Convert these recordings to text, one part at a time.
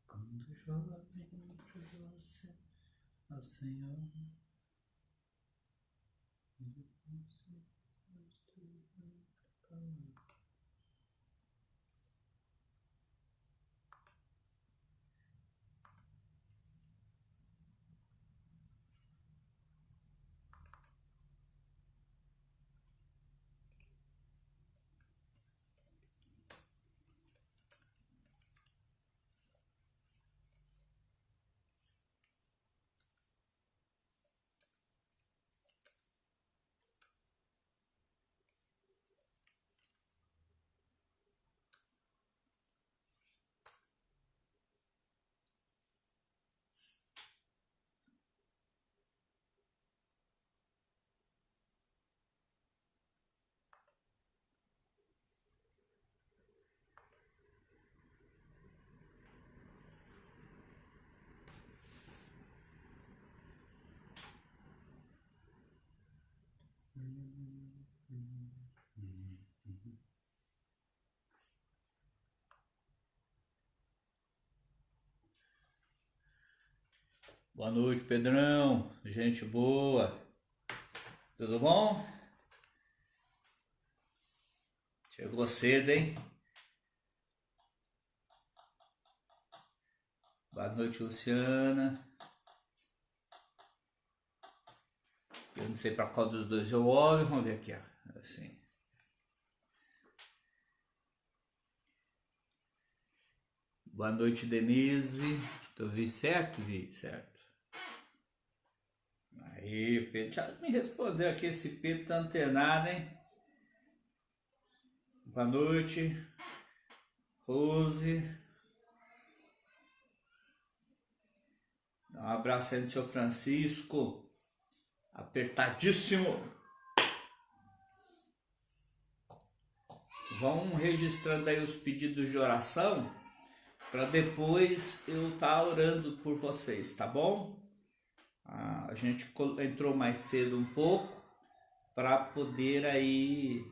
Quando jovem trouxe ao Senhor, ele Boa noite, Pedrão. Gente boa. Tudo bom? Chegou cedo, hein? Boa noite, Luciana. Eu não sei para qual dos dois eu olho. Vamos ver aqui, ó. Assim. Boa noite, Denise. Tu vi certo? Vi certo. Aí, Pedro, já me respondeu aqui, esse Pedro tá antenado, hein? Boa noite, Rose. Dá um abraço aí no seu Francisco. Apertadíssimo. Vão registrando aí os pedidos de oração para depois eu estar orando por vocês, tá bom? A gente entrou mais cedo um pouco para poder aí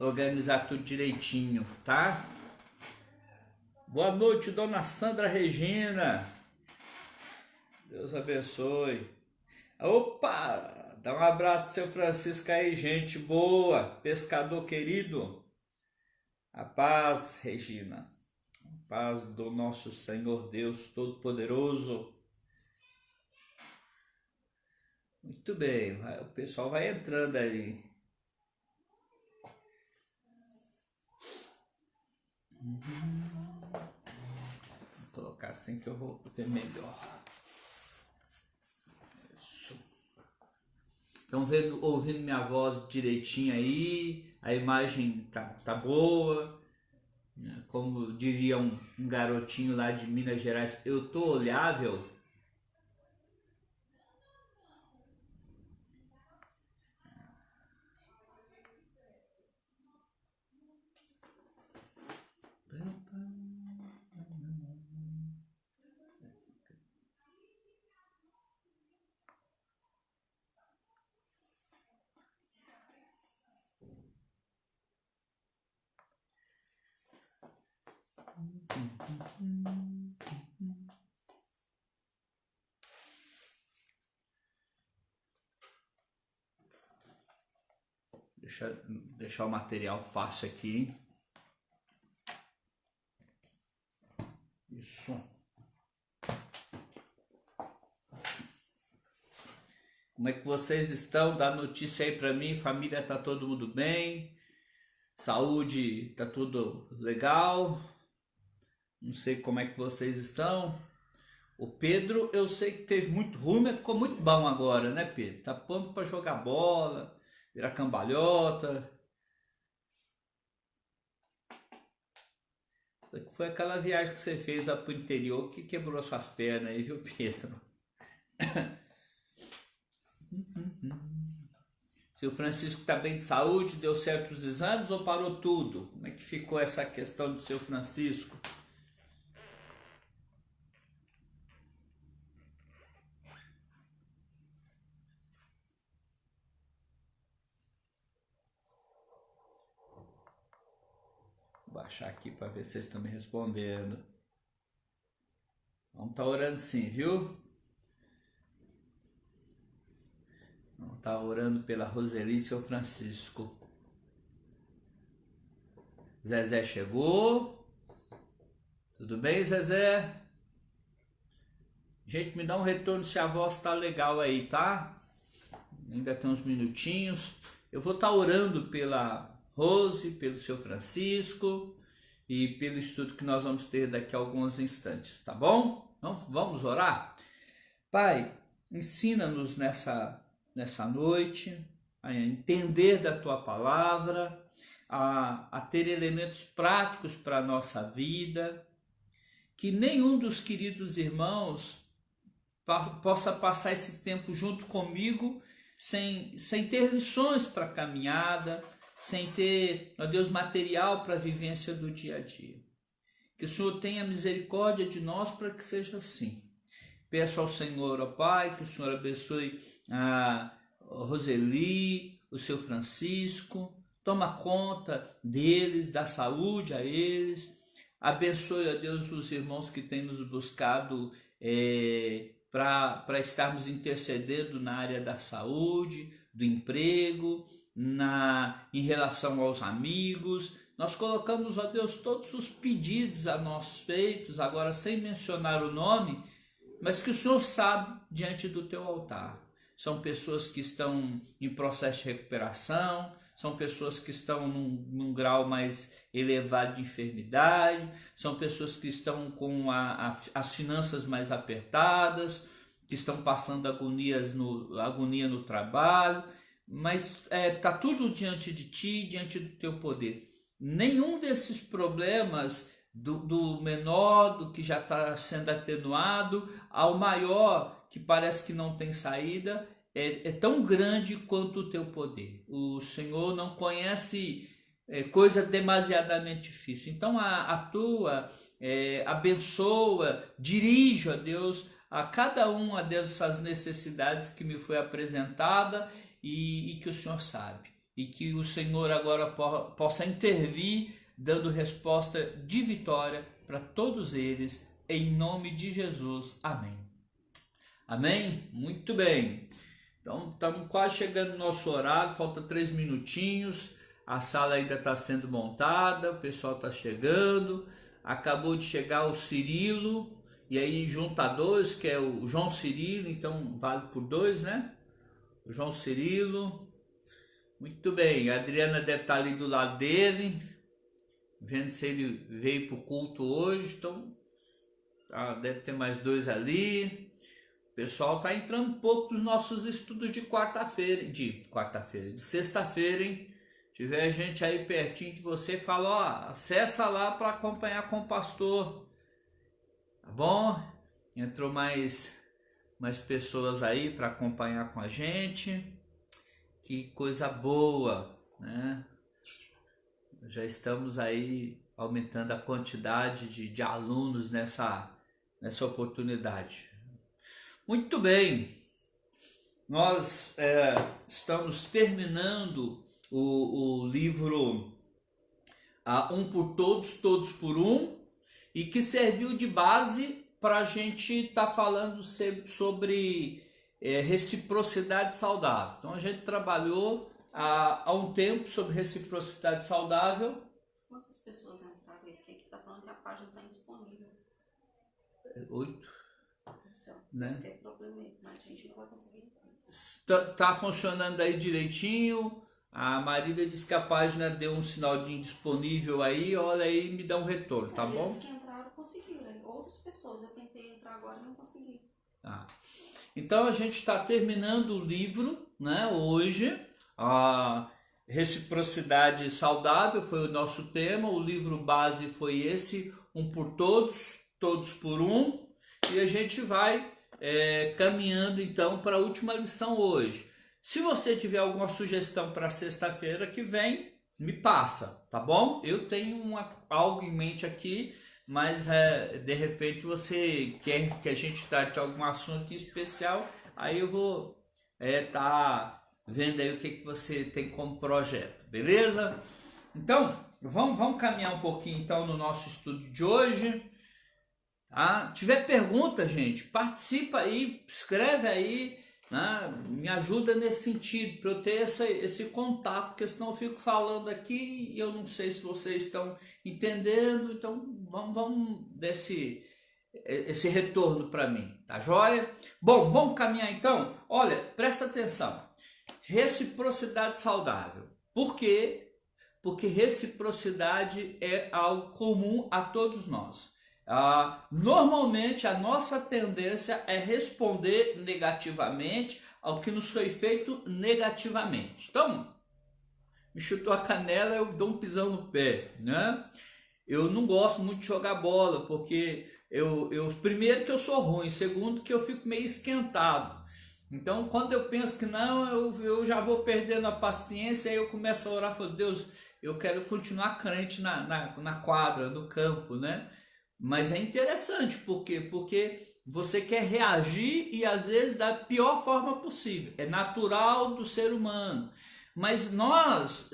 organizar tudo direitinho, tá? Boa noite, dona Sandra Regina. Deus abençoe. Opa! Dá um abraço, seu Francisco aí, gente boa, pescador querido. A paz, Regina. A paz do nosso Senhor Deus Todo-Poderoso. Muito bem, o pessoal vai entrando aí. Vou colocar assim que eu vou ver melhor. Isso. Estão ouvindo minha voz direitinho aí? A imagem tá boa? Como diria um garotinho lá de Minas Gerais, eu tô olhável? Deixar o material fácil aqui. Isso. Como é que vocês estão? Dá notícia aí pra mim. Família, tá todo mundo bem? Saúde, tá tudo legal? Não sei como é que vocês estão. O Pedro, eu sei que teve muito ruim, mas ficou muito bom agora, né, Pedro? Tá pronto pra jogar bola, virar cambalhota. Isso aqui foi aquela viagem que você fez lá pro interior que quebrou suas pernas aí, viu, Pedro? Seu Francisco tá bem de saúde, deu certo os exames ou parou tudo? Como é que ficou essa questão do seu Francisco? baixar aqui para ver se vocês estão me respondendo. Vamos estar orando sim, viu? Vamos estar orando pela Roseli e seu Francisco. Zezé chegou. Tudo bem, Zezé? Gente, me dá um retorno se a voz tá legal aí, tá? Ainda tem uns minutinhos. Eu vou estar orando pela Rose, pelo seu Francisco e pelo estudo que nós vamos ter daqui a alguns instantes, tá bom? Então, vamos orar? Pai, ensina-nos nessa noite a entender da tua palavra, a ter elementos práticos para a nossa vida, que nenhum dos queridos irmãos possa passar esse tempo junto comigo sem ter lições para a caminhada, sem ter, ó Deus, material para a vivência do dia a dia. Que o Senhor tenha misericórdia de nós para que seja assim. Peço ao Senhor, ó Pai, que o Senhor abençoe a Roseli, o seu Francisco, toma conta deles, dá saúde a eles. Abençoe, ó Deus, os irmãos que têm nos buscado para estarmos intercedendo na área da saúde, do emprego, em relação aos amigos. Nós colocamos, ó Deus, todos os pedidos a nós feitos, agora sem mencionar o nome, mas que o Senhor sabe diante do teu altar. São pessoas que estão em processo de recuperação, são pessoas que estão num grau mais elevado de enfermidade, são pessoas que estão com as finanças mais apertadas, que estão passando agonia no trabalho, mas está tudo diante de ti, diante do teu poder. Nenhum desses problemas, do menor, do que já está sendo atenuado, ao maior, que parece que não tem saída, é tão grande quanto o teu poder. O Senhor não conhece coisa demasiadamente difícil. Então atua, abençoa, dirige, ó Deus, a cada uma dessas necessidades que me foi apresentada e que o Senhor sabe. E que o Senhor agora possa intervir, dando resposta de vitória para todos eles, em nome de Jesus. Amém. Amém? Muito bem. Então, estamos quase chegando no nosso horário, falta 3 minutinhos, a sala ainda está sendo montada, o pessoal está chegando, acabou de chegar o Cirilo, e aí junta 2, que é o João Cirilo, então vale por 2, né? O João Cirilo, muito bem, a Adriana deve estar ali do lado dele, vendo se ele veio para o culto hoje, então deve ter mais 2 ali. O pessoal está entrando um pouco nos nossos estudos de de sexta-feira, hein? Tiver gente aí pertinho de você, fala, ó, acessa lá para acompanhar com o pastor, tá bom? Entrou mais pessoas aí para acompanhar com a gente, que coisa boa, né? Já estamos aí aumentando a quantidade de alunos nessa oportunidade. Muito bem, nós estamos terminando o livro Um por Todos, Todos por Um, e que serviu de base para a gente estar falando sobre reciprocidade saudável. Então a gente trabalhou há um tempo sobre reciprocidade saudável. Quantas pessoas entraram aí? Porque aqui está falando que a página está indisponível. 8. Né? Não tem problema aí, mas a gente não vai conseguir. Tá funcionando aí direitinho. A Marília disse que a página deu um sinal de indisponível aí. Olha aí, me dá um retorno, tá bom? Eles que entraram conseguiram, outras pessoas. Eu tentei entrar agora e não consegui. Então a gente está terminando o livro, né? Hoje, a reciprocidade saudável foi o nosso tema. O livro base foi esse, Um por Todos, Todos por Um. E a gente vai caminhando então para a última lição hoje. Se você tiver alguma sugestão para sexta-feira que vem, me passa, tá bom? Eu tenho algo em mente aqui, mas de repente você quer que a gente trate algum assunto especial, aí eu vou tá vendo aí o que você tem como projeto, beleza? Então, Vamos caminhar um pouquinho então no nosso estudo de hoje. Tá? Tiver pergunta, gente, participa aí, escreve aí, né? Me ajuda nesse sentido, para eu ter esse contato, porque senão eu fico falando aqui e eu não sei se vocês estão entendendo, então vamos dar esse retorno para mim, tá joia? Bom, vamos caminhar então? Olha, presta atenção, reciprocidade saudável. Por quê? Porque reciprocidade é algo comum a todos nós. Normalmente a nossa tendência é responder negativamente ao que nos foi feito negativamente. Então, me chutou a canela, eu dou um pisão no pé, né? Eu não gosto muito de jogar bola, porque primeiro que eu sou ruim, segundo que eu fico meio esquentado. Então, quando eu penso que não, eu já vou perdendo a paciência, aí eu começo a orar e falo, Deus, eu quero continuar crente na quadra, no campo, né? Mas é interessante, por quê? Porque você quer reagir e às vezes da pior forma possível. É natural do ser humano. Mas nós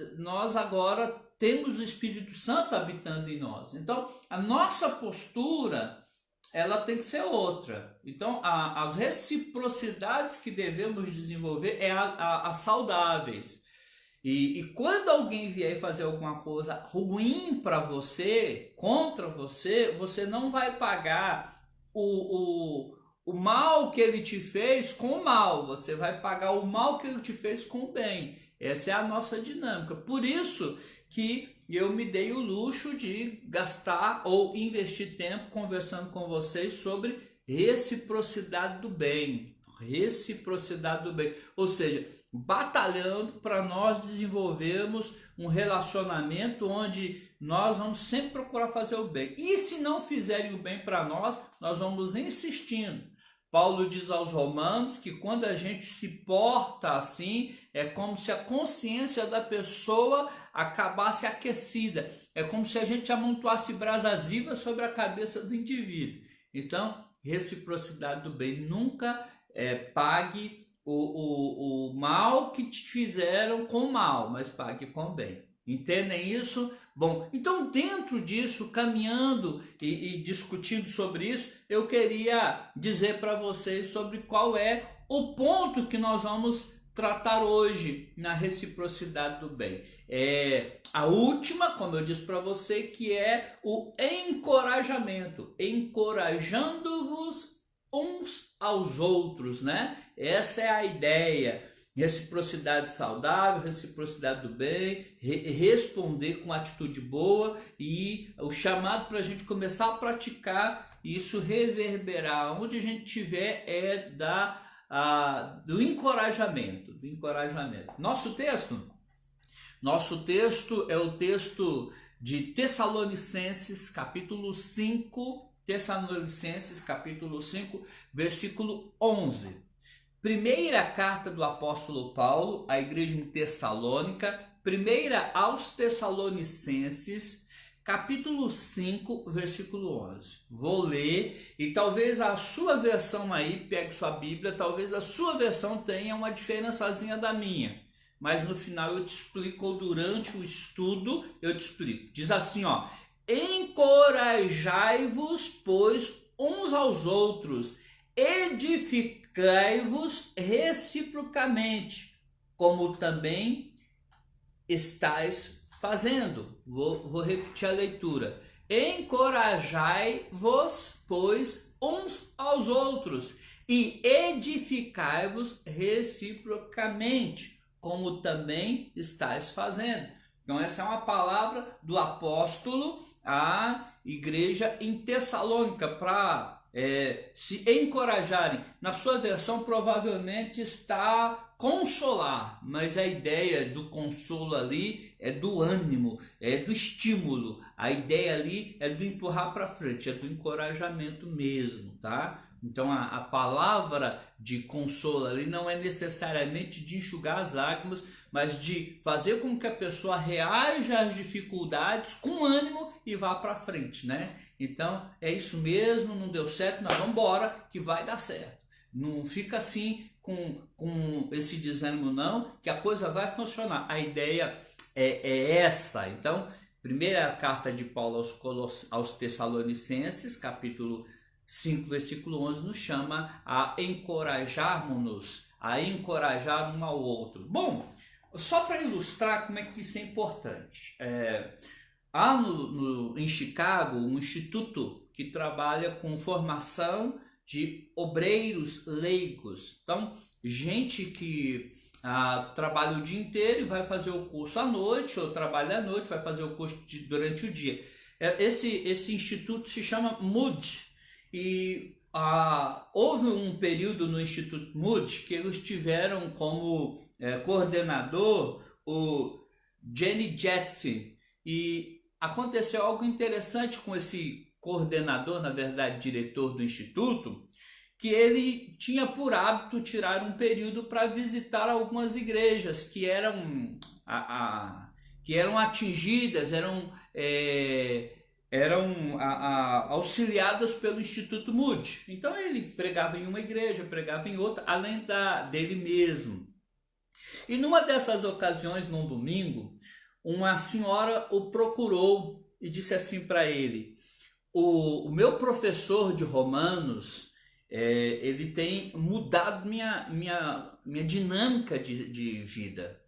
agora temos o Espírito Santo habitando em nós. Então, a nossa postura, ela tem que ser outra. Então, as reciprocidades que devemos desenvolver é as saudáveis. E quando alguém vier fazer alguma coisa ruim para você, contra você, você não vai pagar o mal que ele te fez com o mal, você vai pagar o mal que ele te fez com o bem. Essa é a nossa dinâmica. Por isso que eu me dei o luxo de gastar ou investir tempo conversando com vocês sobre reciprocidade do bem. Reciprocidade do bem. Ou seja, batalhando para nós desenvolvermos um relacionamento onde nós vamos sempre procurar fazer o bem. E se não fizerem o bem para nós, nós vamos insistindo. Paulo diz aos Romanos que quando a gente se porta assim, é como se a consciência da pessoa acabasse aquecida. É como se a gente amontoasse brasas vivas sobre a cabeça do indivíduo. Então, reciprocidade do bem. Nunca pague o mal que te fizeram com o mal, mas pague com o bem. Entendem isso? Bom, então dentro disso, caminhando e discutindo sobre isso, eu queria dizer para vocês sobre qual é o ponto que nós vamos tratar hoje na reciprocidade do bem. A última, como eu disse para você, que é o encorajamento, encorajando-vos uns aos outros, né? Essa é a ideia. Reciprocidade saudável, reciprocidade do bem, responder com atitude boa e o chamado para a gente começar a praticar isso, reverberar onde a gente estiver do encorajamento, Nosso texto é o texto de Tessalonicenses, capítulo 5, versículo 11. Primeira carta do apóstolo Paulo à igreja em Tessalônica, primeira aos Tessalonicenses, capítulo 5, versículo 11. Vou ler e talvez a sua versão aí, pegue sua Bíblia, talvez a sua versão tenha uma diferençazinha da minha. Mas no final eu te explico, ou durante o estudo eu te explico. Diz assim, ó: encorajai-vos, pois, uns aos outros, edificai-vos reciprocamente, como também estáis fazendo. Vou repetir a leitura. Encorajai-vos, pois, uns aos outros, e edificai-vos reciprocamente, como também estáis fazendo. Então essa é uma palavra do apóstolo à igreja em Tessalônica, para se encorajarem. Na sua versão provavelmente está consolar, mas a ideia do consolo ali é do ânimo, é do estímulo. A ideia ali é do empurrar para frente, é do encorajamento mesmo, tá? Então a palavra de consolo ali não é necessariamente de enxugar as lágrimas, mas de fazer com que a pessoa reaja às dificuldades com ânimo e vá para frente, né? Então é isso mesmo, não deu certo, mas vamos embora que vai dar certo. Não fica assim com esse desânimo não, que a coisa vai funcionar. A ideia é essa. Então Primeira carta de Paulo aos Tessalonicenses, capítulo 5, versículo 11, nos chama a encorajarmos-nos, a encorajar um ao outro. Bom, só para ilustrar como é que isso é importante. Há em Chicago um instituto que trabalha com formação de obreiros leigos. Então, gente que trabalha o dia inteiro e vai fazer o curso à noite, ou trabalha à noite, vai fazer o curso durante o dia. Esse instituto se chama Moody. E houve um período no Instituto Moody que eles tiveram como coordenador o Jenny Jetson. E aconteceu algo interessante com esse coordenador, na verdade diretor do Instituto, que ele tinha por hábito tirar um período para visitar algumas igrejas que eram atingidas, eram auxiliadas pelo Instituto Moody. Então ele pregava em uma igreja, pregava em outra, além dele mesmo. E numa dessas ocasiões, num domingo, uma senhora o procurou e disse assim para ele: o meu professor de Romanos, ele tem mudado minha dinâmica de vida.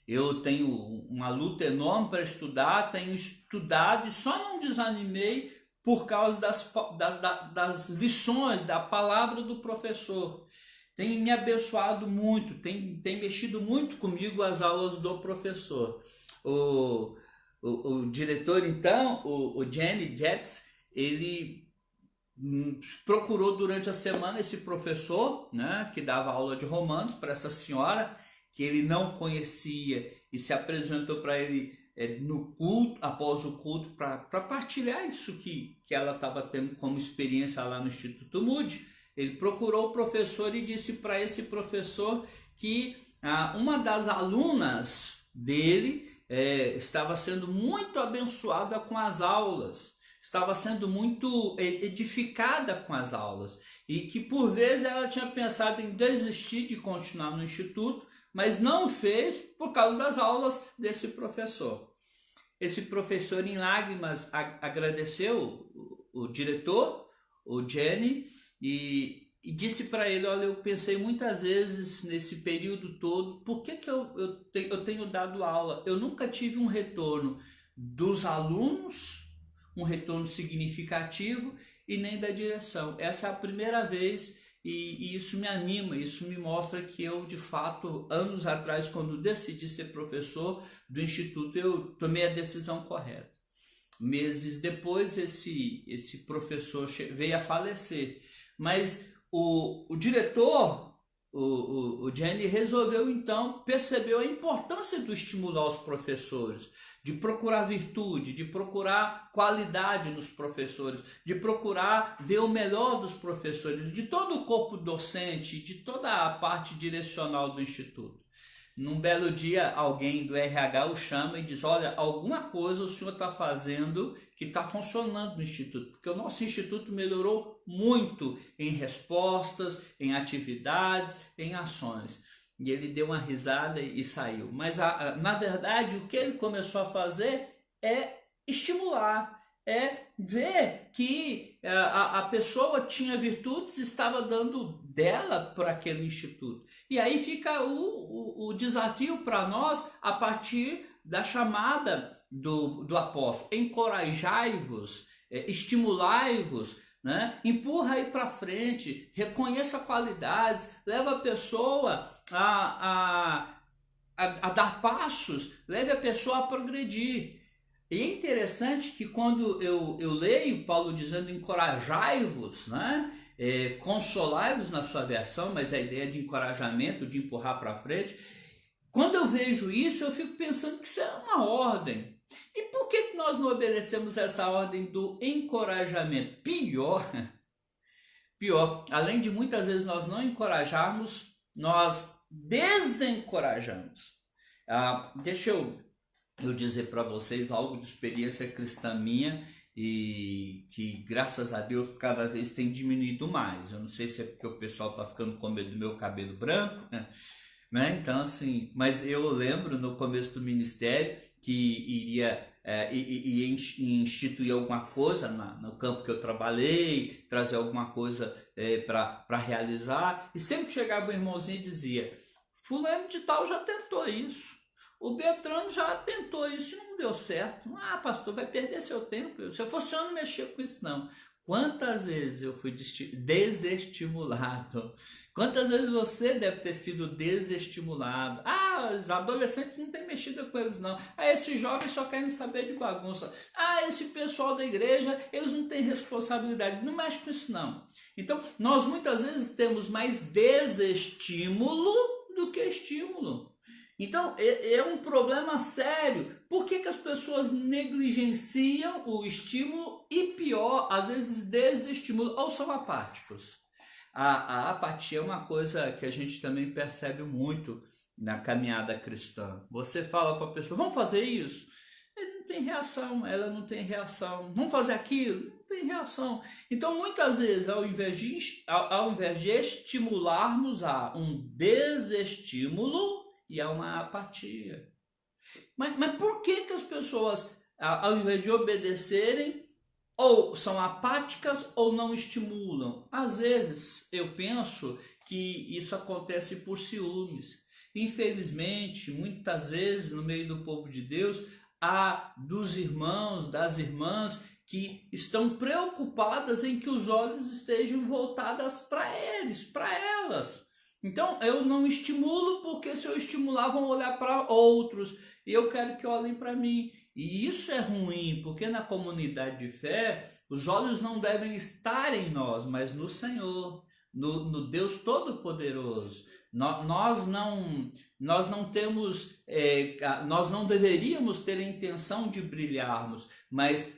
Eu tenho uma luta enorme para estudar, tenho estudado e só não desanimei por causa das lições, da palavra do professor. Tem me abençoado muito, tem mexido muito comigo as aulas do professor. O diretor, então, o Jenny Jetson, ele procurou durante a semana esse professor, né, que dava aula de Romanos para essa senhora, que ele não conhecia, e se apresentou para ele no culto, após o culto, para partilhar isso que ela estava tendo como experiência lá no Instituto Moody. Ele procurou o professor e disse para esse professor que uma das alunas dele estava sendo muito abençoada com as aulas, estava sendo muito edificada com as aulas, e que por vezes ela tinha pensado em desistir de continuar no instituto, mas não fez por causa das aulas desse professor. Esse professor, em lágrimas, agradeceu o diretor, o Jenny, e disse para ele: olha, eu pensei muitas vezes nesse período todo, por que eu tenho dado aula? Eu nunca tive um retorno dos alunos, um retorno significativo, e nem da direção. Essa é a primeira vez, e isso me anima, isso me mostra que eu, de fato, anos atrás, quando decidi ser professor do Instituto, eu tomei a decisão correta. Meses depois, esse professor veio a falecer, mas o diretor, o Jenny, resolveu então, percebeu a importância do estimular os professores, de procurar virtude, de procurar qualidade nos professores, de procurar ver o melhor dos professores, de todo o corpo docente, de toda a parte direcional do Instituto. Num belo dia, alguém do RH o chama e diz: olha, alguma coisa o senhor está fazendo que está funcionando no Instituto, porque o nosso Instituto melhorou muito em respostas, em atividades, em ações. E ele deu uma risada e saiu. Mas, na verdade, o que ele começou a fazer é estimular, é ver que a pessoa tinha virtudes e estava dando dela para aquele instituto. E aí fica o desafio para nós, a partir da chamada do apóstolo: encorajai-vos, estimulai-vos, né? Empurra aí para frente, reconheça qualidades, leva a pessoa a dar passos, leve a pessoa a progredir. E é interessante que quando eu leio Paulo dizendo encorajai-vos, né? Consolai-vos na sua versão, mas a ideia de encorajamento, de empurrar para frente, quando eu vejo isso, eu fico pensando que isso é uma ordem. E por que nós não obedecemos essa ordem do encorajamento? Pior, além de muitas vezes nós não encorajarmos, nós desencorajamos. Deixa eu dizer para vocês algo de experiência cristã minha, e que, graças a Deus, cada vez tem diminuído mais. Eu não sei se é porque o pessoal está ficando com medo do meu cabelo branco, né? Então, assim, mas eu lembro no começo do ministério que iria e instituir alguma coisa no campo que eu trabalhei, trazer alguma coisa para realizar. E sempre chegava um irmãozinho e dizia: fulano de tal já tentou isso, o Beltrano já tentou isso e não deu certo. Ah, pastor, vai perder seu tempo. Se eu fosse eu, não mexia com isso não. Quantas vezes eu fui desestimulado? Quantas vezes você deve ter sido desestimulado? Ah, os adolescentes não têm mexido com eles não. Ah, esses jovens só querem saber de bagunça. Ah, esse pessoal da igreja, eles não têm responsabilidade. Não mexe com isso não. Então, nós muitas vezes temos mais desestímulo do que estímulo. Então, é um problema sério. Por que as pessoas negligenciam o estímulo e, pior, às vezes desestimulam ou são apáticos? A apatia é uma coisa que a gente também percebe muito na caminhada cristã. Você fala para a pessoa: vamos fazer isso? Ele não tem reação, ela não tem reação. Vamos fazer aquilo? Não tem reação. Então, muitas vezes, ao invés de estimularmos a um desestímulo, e há uma apatia. Mas por que as pessoas, ao invés de obedecerem, ou são apáticas ou não estimulam? Às vezes eu penso que isso acontece por ciúmes. Infelizmente, muitas vezes no meio do povo de Deus, há dos irmãos, das irmãs que estão preocupadas em que os olhos estejam voltados para eles, para elas. Então eu não estimulo, porque se eu estimular vão olhar para outros e eu quero que olhem para mim. E isso é ruim, porque na comunidade de fé os olhos não devem estar em nós, mas no Senhor, no Deus Todo-Poderoso. Nós não temos, nós não deveríamos ter a intenção de brilharmos, mas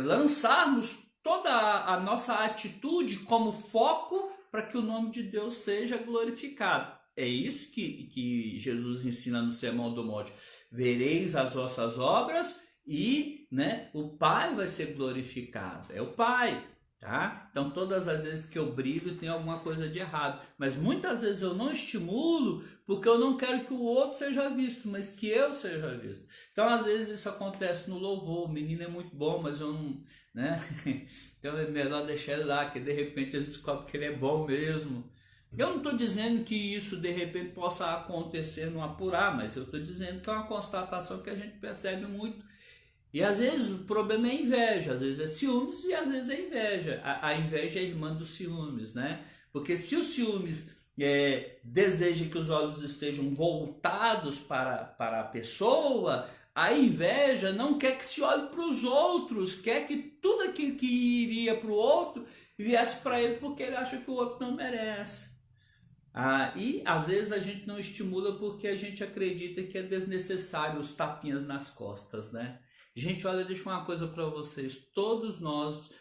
lançarmos toda a nossa atitude como foco para que o nome de Deus seja glorificado. É isso que Jesus ensina no Sermão do Monte. Vereis as vossas obras e, o Pai vai ser glorificado. É o Pai, tá? Então todas as vezes que eu brilho tem alguma coisa de errado. Mas muitas vezes eu não estimulo porque eu não quero que o outro seja visto, mas que eu seja visto. Então às vezes isso acontece no louvor. O menino é muito bom, mas eu não... Então é melhor deixar ele lá, que de repente eles descobrem que ele é bom mesmo. Eu não estou dizendo que isso de repente possa acontecer no apurar, mas eu estou dizendo que é uma constatação que a gente percebe muito. E às vezes o problema é inveja, às vezes é ciúmes e às vezes é inveja. A inveja é irmã dos ciúmes, né? Porque se os ciúmes deseja que os olhos estejam voltados para a pessoa, a inveja não quer que se olhe para os outros, quer que tudo aquilo que iria para o outro viesse para ele, porque ele acha que o outro não merece. E às vezes a gente não estimula porque a gente acredita que é desnecessário os tapinhas nas costas, né? Gente, olha, deixa uma coisa para vocês. Todos nós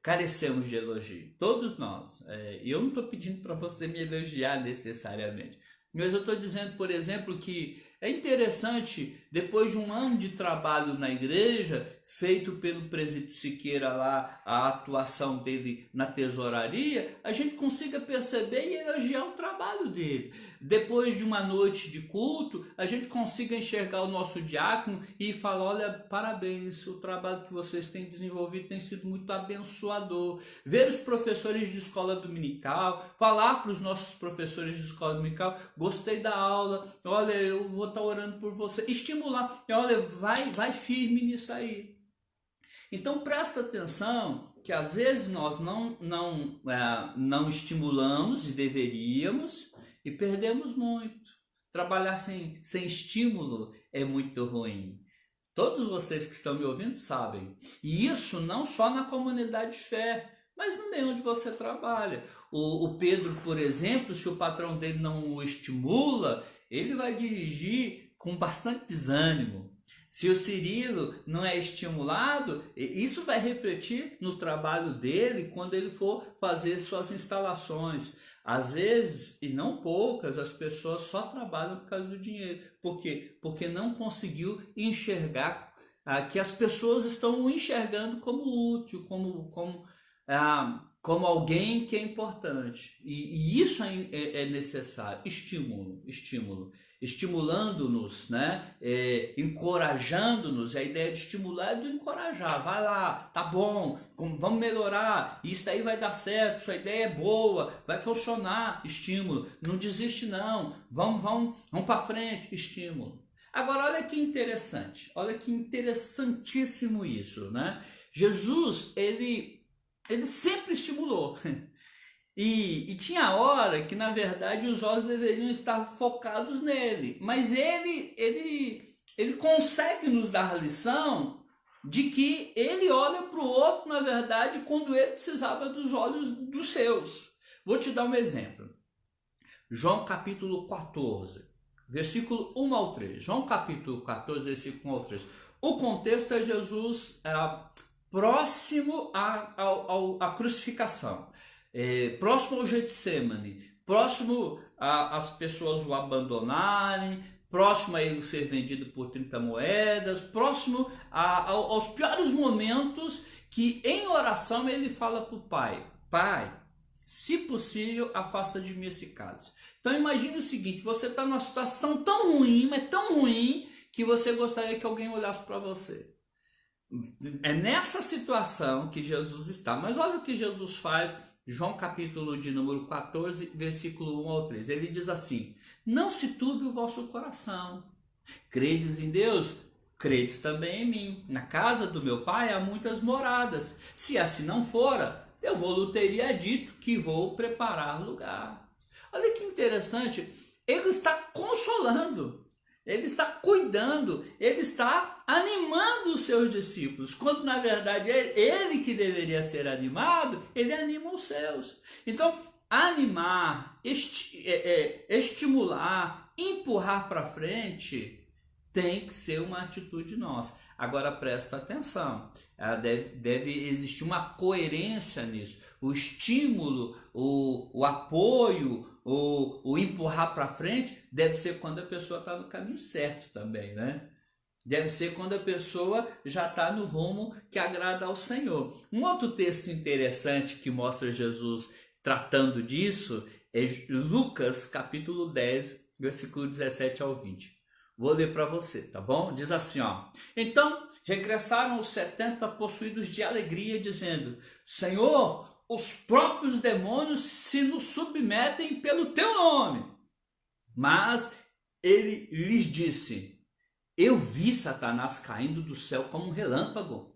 carecemos de elogio. Todos nós. E eu não estou pedindo para você me elogiar necessariamente. Mas eu estou dizendo, por exemplo, que é interessante, depois de um ano de trabalho na igreja, feito pelo presídio Siqueira lá, a atuação dele na tesouraria, a gente consiga perceber e elogiar o trabalho dele. Depois de uma noite de culto, a gente consiga enxergar o nosso diácono e falar: olha, parabéns, o trabalho que vocês têm desenvolvido tem sido muito abençoador. Ver os professores de escola dominical, falar para os nossos professores de escola dominical: gostei da aula, olha, eu vou estar orando por você. Estimular, olha, vai firme nisso aí. Então presta atenção que às vezes nós não estimulamos e deveríamos e perdemos muito. Trabalhar sem estímulo é muito ruim. Todos vocês que estão me ouvindo sabem. E isso não só na comunidade de fé, mas no meio onde você trabalha. O Pedro, por exemplo, se o patrão dele não o estimula, ele vai dirigir com bastante desânimo. Se o Cirilo não é estimulado, isso vai refletir no trabalho dele quando ele for fazer suas instalações. Às vezes, e não poucas, as pessoas só trabalham por causa do dinheiro. Por quê? Porque não conseguiu enxergar que as pessoas estão o enxergando como útil, como alguém que é importante. E isso é necessário. Estímulo. Estimulando-nos, né? Encorajando-nos. A ideia de estimular é do encorajar. Vai lá, tá bom, vamos melhorar. Isso daí vai dar certo, sua ideia é boa, vai funcionar. Estímulo. Não desiste não. Vamos para frente. Estímulo. Agora, olha que interessante. Olha que interessantíssimo isso, né? Jesus, ele sempre estimulou. E tinha hora que, na verdade, os olhos deveriam estar focados nele. Mas ele consegue nos dar a lição de que ele olha para o outro, na verdade, quando ele precisava dos olhos dos seus. Vou te dar um exemplo. João capítulo 14, versículo 1 ao 3. João capítulo 14, versículo 1 ao 3. O contexto é Jesus próximo à crucificação, próximo ao Getsemane, próximo às pessoas o abandonarem, próximo a ele ser vendido por 30 moedas, próximo aos piores momentos que em oração ele fala para o Pai: Pai, se possível, afasta de mim esse cálice. Então imagine o seguinte: você está numa situação tão ruim, mas tão ruim, que você gostaria que alguém olhasse para você. É nessa situação que Jesus está. Mas olha o que Jesus faz. João capítulo de número 14, versículo 1 ao 3. Ele diz assim: não se turbe o vosso coração. Credes em Deus? Credes também em mim. Na casa do meu Pai há muitas moradas. Se assim não fora, eu vou teria dito que vou preparar lugar. Olha que interessante. Ele está consolando. Ele está cuidando, ele está animando os seus discípulos, quando na verdade é ele que deveria ser animado, ele anima os seus. Então, animar, estimular, empurrar para frente, tem que ser uma atitude nossa. Agora presta atenção, deve existir uma coerência nisso. O estímulo, o apoio, o empurrar para frente deve ser quando a pessoa está no caminho certo também, né? Deve ser quando a pessoa já está no rumo que agrada ao Senhor. Um outro texto interessante que mostra Jesus tratando disso é Lucas capítulo 10, versículo 17 ao 20. Vou ler para você, tá bom? Diz assim, ó: então regressaram os 70 possuídos de alegria, dizendo: Senhor, os próprios demônios se nos submetem pelo teu nome. Mas ele lhes disse: eu vi Satanás caindo do céu como um relâmpago.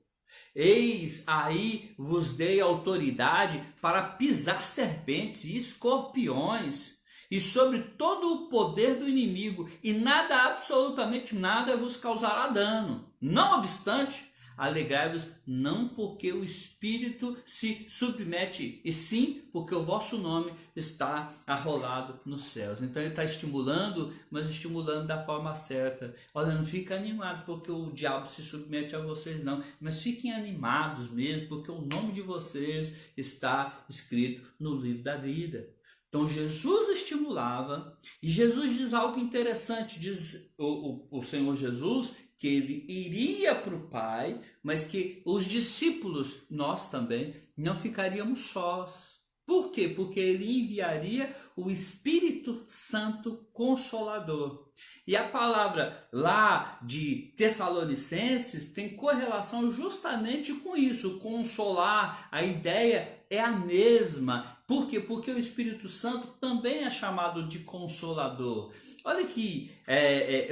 Eis aí vos dei autoridade para pisar serpentes e escorpiões e sobre todo o poder do inimigo, e nada, absolutamente nada, vos causará dano. Não obstante, alegrai-vos não porque o Espírito se submete, e sim porque o vosso nome está arrolado nos céus. Então ele está estimulando, mas estimulando da forma certa. Olha, não fica animado porque o diabo se submete a vocês não, mas fiquem animados mesmo porque o nome de vocês está escrito no livro da vida. Então Jesus estimulava, e Jesus diz algo interessante, diz o Senhor Jesus, que ele iria para o Pai, mas que os discípulos, nós também, não ficaríamos sós. Por quê? Porque ele enviaria o Espírito Santo Consolador. E a palavra lá de Tessalonicenses tem correlação justamente com isso, consolar. A ideia é a mesma. Por quê? Porque o Espírito Santo também é chamado de Consolador. Olha aqui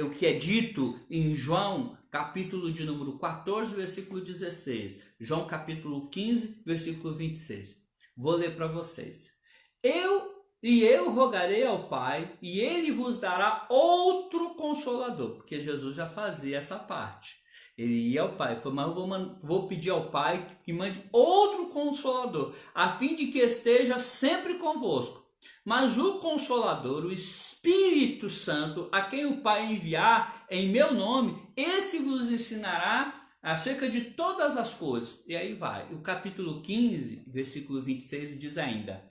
o que é dito em João, capítulo de número 14, versículo 16. João, capítulo 15, versículo 26. Vou ler para vocês. Eu rogarei ao Pai, e ele vos dará outro Consolador. Porque Jesus já fazia essa parte. Ele ia ao Pai, falou: mas eu vou pedir ao Pai que mande outro Consolador, a fim de que esteja sempre convosco. Mas o Consolador, o Espírito Santo, a quem o Pai enviar em meu nome, esse vos ensinará acerca de todas as coisas. E aí vai. O capítulo 15, versículo 26 diz ainda: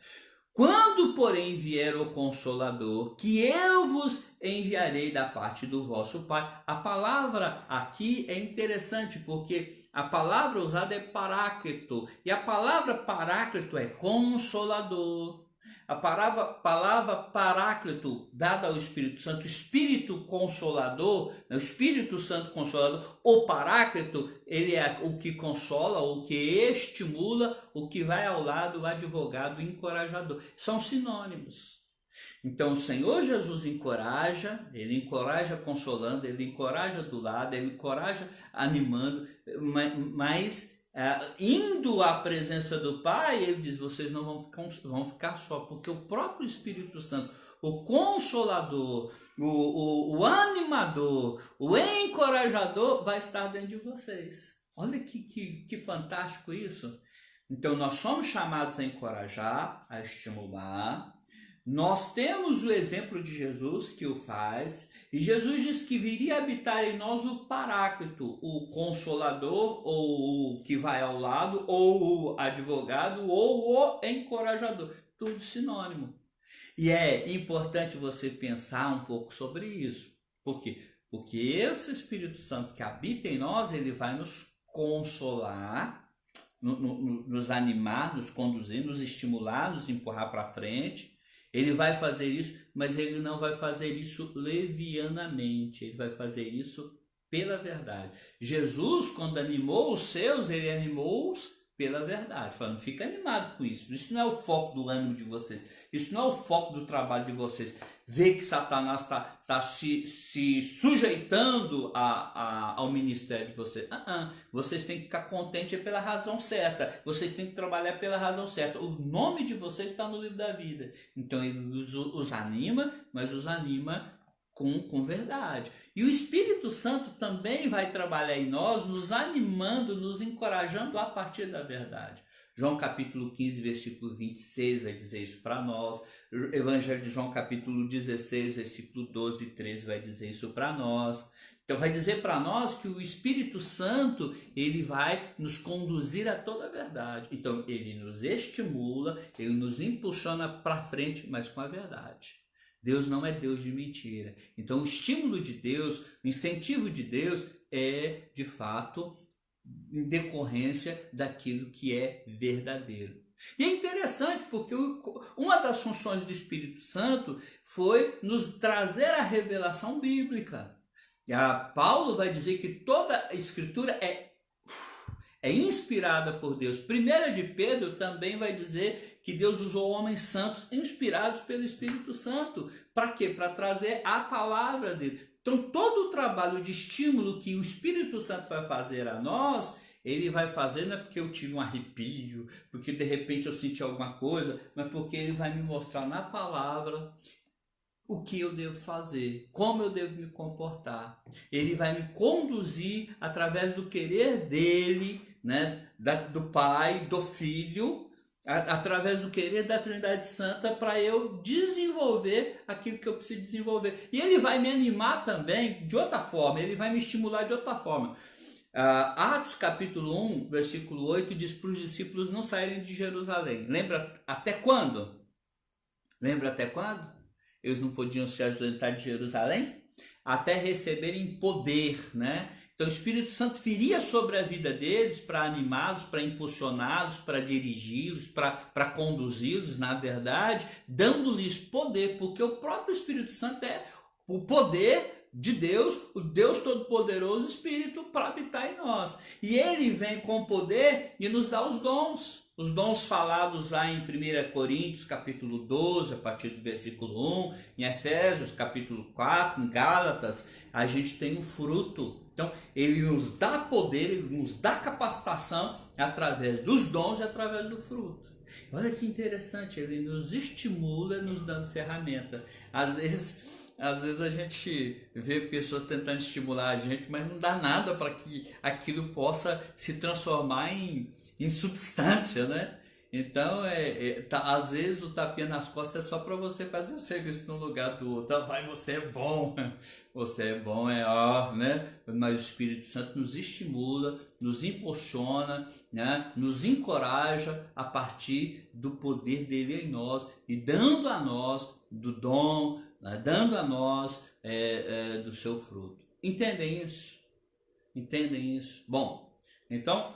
quando, porém, vier o Consolador, que eu vos enviarei da parte do vosso Pai. A palavra aqui é interessante porque a palavra usada é paráclito. E a palavra paráclito é consolador. A palavra paráclito, dada ao Espírito Santo, Espírito Consolador, o Espírito Santo Consolador, o paráclito, ele é o que consola, o que estimula, o que vai ao lado, o advogado, o encorajador. São sinônimos. Então o Senhor Jesus encoraja, ele encoraja consolando, ele encoraja do lado, ele encoraja animando, mas indo à presença do Pai, ele diz, vocês não vão ficar só, porque o próprio Espírito Santo, o Consolador, o animador, o encorajador vai estar dentro de vocês. Olha que fantástico isso. Então nós somos chamados a encorajar, a estimular. Nós temos o exemplo de Jesus que o faz, e Jesus diz que viria habitar em nós o Paráclito, o Consolador, ou o que vai ao lado, ou o advogado, ou o encorajador, tudo sinônimo. E é importante você pensar um pouco sobre isso. Por quê? Porque esse Espírito Santo que habita em nós, ele vai nos consolar, nos animar, nos conduzir, nos estimular, nos empurrar para frente. Ele vai fazer isso, mas ele não vai fazer isso levianamente, ele vai fazer isso pela verdade. Jesus, quando animou os seus, ele animou-os pela verdade, falando, fica animado com isso, isso não é o foco do ânimo de vocês, isso não é o foco do trabalho de vocês, ver que Satanás está se sujeitando ao ministério de vocês. Vocês têm que ficar contentes pela razão certa, vocês têm que trabalhar pela razão certa, o nome de vocês está no livro da vida. Então ele os anima, mas os anima com verdade. E o Espírito Santo também vai trabalhar em nós, nos animando, nos encorajando a partir da verdade. João capítulo 15, versículo 26 vai dizer isso para nós. Evangelho de João capítulo 16, versículo 12 e 13 vai dizer isso para nós. Então vai dizer para nós que o Espírito Santo, ele vai nos conduzir a toda a verdade. Então ele nos estimula, ele nos impulsiona para frente, mas com a verdade. Deus não é Deus de mentira. Então o estímulo de Deus, o incentivo de Deus é, de fato, em decorrência daquilo que é verdadeiro. E é interessante porque uma das funções do Espírito Santo foi nos trazer a revelação bíblica. E Paulo vai dizer que toda a Escritura é inspirada por Deus. 1 de Pedro também vai dizer que Deus usou homens santos inspirados pelo Espírito Santo. Para quê? Para trazer a palavra dele. Então todo o trabalho de estímulo que o Espírito Santo vai fazer a nós, ele vai fazer não é porque eu tive um arrepio, porque de repente eu senti alguma coisa, mas porque ele vai me mostrar na palavra o que eu devo fazer, como eu devo me comportar. Ele vai me conduzir através do querer dele, né, do Pai, do Filho, através do querer da Trindade Santa, para eu desenvolver aquilo que eu preciso desenvolver. E ele vai me animar também de outra forma, ele vai me estimular de outra forma. Atos capítulo 1, versículo 8 diz para os discípulos não saírem de Jerusalém. Lembra até quando? Lembra até quando? Eles não podiam se ausentar de Jerusalém? Até receberem poder, né? Então o Espírito Santo viria sobre a vida deles para animá-los, para impulsioná-los, para dirigi-los, para conduzi-los, na verdade, dando-lhes poder, porque o próprio Espírito Santo é o poder de Deus, o Deus Todo-Poderoso Espírito para habitar em nós. E ele vem com poder e nos dá os dons. Os dons falados lá em 1 Coríntios capítulo 12, a partir do versículo 1, em Efésios capítulo 4, em Gálatas, a gente tem o fruto. Então, ele nos dá poder, ele nos dá capacitação através dos dons e através do fruto. Olha que interessante, ele nos estimula nos dando ferramenta. Às vezes a gente vê pessoas tentando estimular a gente, mas não dá nada para que aquilo possa se transformar em substância, né? Então, às vezes o tapinha nas costas é só para você fazer o serviço no lugar do outro. Vai, você é bom, né? Mas o Espírito Santo nos estimula, nos impulsiona, né? Nos encoraja a partir do poder dele em nós e dando a nós do dom, né? Dando a nós do seu fruto. Entendem isso? Entendem isso? Bom, Então,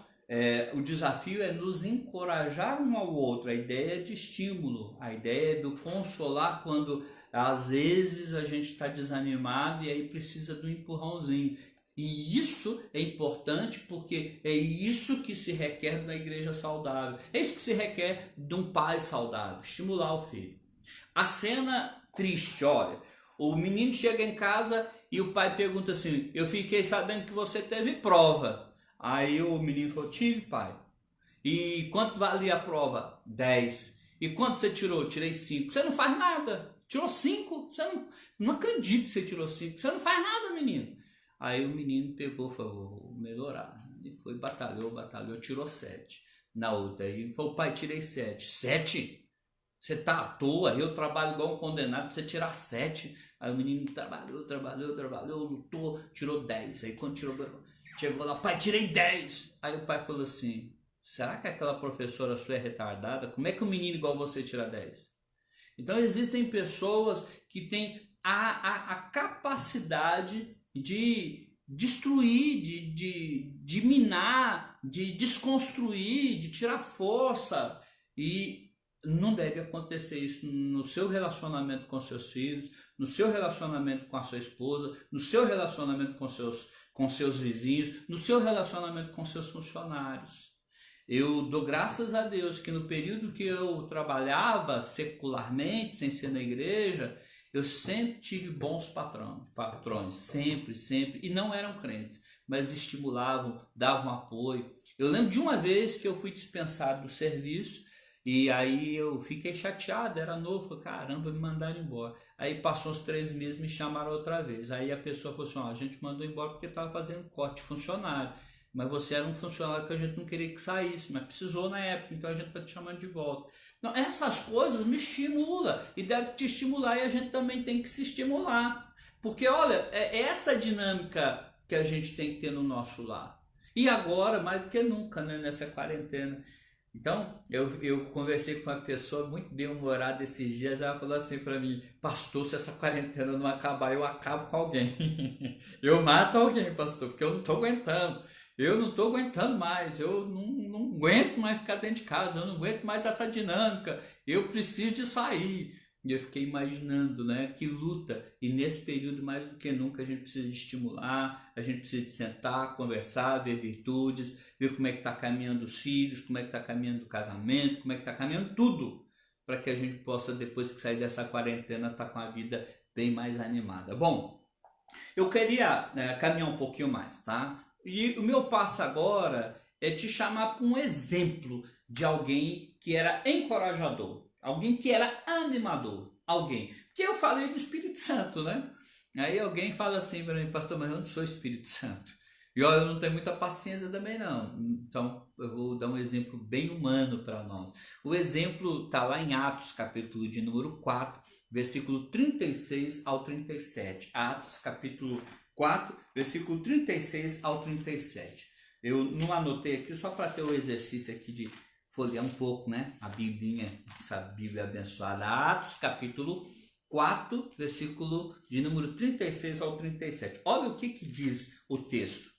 o desafio é nos encorajar um ao outro, a ideia de estímulo, a ideia do consolar quando às vezes a gente está desanimado e aí precisa do empurrãozinho. E isso é importante porque é isso que se requer da igreja saudável, é isso que se requer de um pai saudável, estimular o filho. A cena triste, olha, o menino chega em casa e o pai pergunta assim: eu fiquei sabendo que você teve prova. Aí o menino falou: tive, pai. E quanto valia a prova? 10. E quanto você tirou? Tirei 5. Você não faz nada. Tirou 5? Você não acredito que você tirou 5. Você não faz nada, menino. Aí o menino pegou e falou: vou melhorar. E foi, batalhou, tirou 7. Na outra, aí ele falou: pai, tirei 7. 7? Você tá à toa? Eu trabalho igual um condenado pra você tirar 7. Aí o menino trabalhou, lutou, tirou 10. Aí quando chegou lá: pai, tirei 10. Aí o pai falou assim: será que aquela professora sua é retardada? Como é que um menino igual você tira 10? Então existem pessoas que têm a capacidade de destruir, de minar, de desconstruir, de tirar força. E não deve acontecer isso no seu relacionamento com seus filhos, no seu relacionamento com a sua esposa, no seu relacionamento com seus vizinhos, no seu relacionamento com seus funcionários. Eu dou graças a Deus que no período que eu trabalhava secularmente, sem ser na igreja, eu sempre tive bons patrões, sempre, e não eram crentes, mas estimulavam, davam apoio. Eu lembro de uma vez que eu fui dispensado do serviço, e aí eu fiquei chateado, era novo, falei: caramba, me mandaram embora. Aí passou uns 3 meses, me chamaram outra vez. Aí a pessoa falou assim: a gente mandou embora porque estava fazendo corte de funcionário, mas você era um funcionário que a gente não queria que saísse, mas precisou na época, então a gente está te chamando de volta. Então essas coisas me estimulam e deve te estimular, e a gente também tem que se estimular. Porque olha, é essa dinâmica que a gente tem que ter no nosso lar. E agora, mais do que nunca, né, nessa quarentena. Então, eu conversei com uma pessoa muito bem-humorada esses dias, ela falou assim para mim: pastor, se essa quarentena não acabar, eu acabo com alguém. Eu mato alguém, pastor, porque eu não estou aguentando. Eu não estou aguentando mais, eu não aguento mais ficar dentro de casa, eu não aguento mais essa dinâmica, eu preciso de sair. E eu fiquei imaginando, né, que luta, e nesse período mais do que nunca a gente precisa de estimular, a gente precisa de sentar, conversar, ver virtudes, ver como é que está caminhando os filhos, como é que está caminhando o casamento, como é que está caminhando tudo, para que a gente possa, depois que sair dessa quarentena, estar com a vida bem mais animada. Bom, eu queria caminhar um pouquinho mais, tá? E o meu passo agora é te chamar para um exemplo de alguém que era encorajador, alguém que era animador, alguém. Porque eu falei do Espírito Santo, né? Aí alguém fala assim para mim: pastor, mas eu não sou Espírito Santo. E olha, eu não tenho muita paciência também não. Então eu vou dar um exemplo bem humano para nós. O exemplo está lá em Atos, capítulo de número 4, versículo 36 ao 37. Atos, capítulo 4, versículo 36 ao 37. Eu não anotei aqui só para ter o exercício aqui de folhear um pouco, né? A Biblinha, essa Bíblia abençoada. Atos, capítulo 4, versículo de número 36 ao 37. Olha o que diz o texto.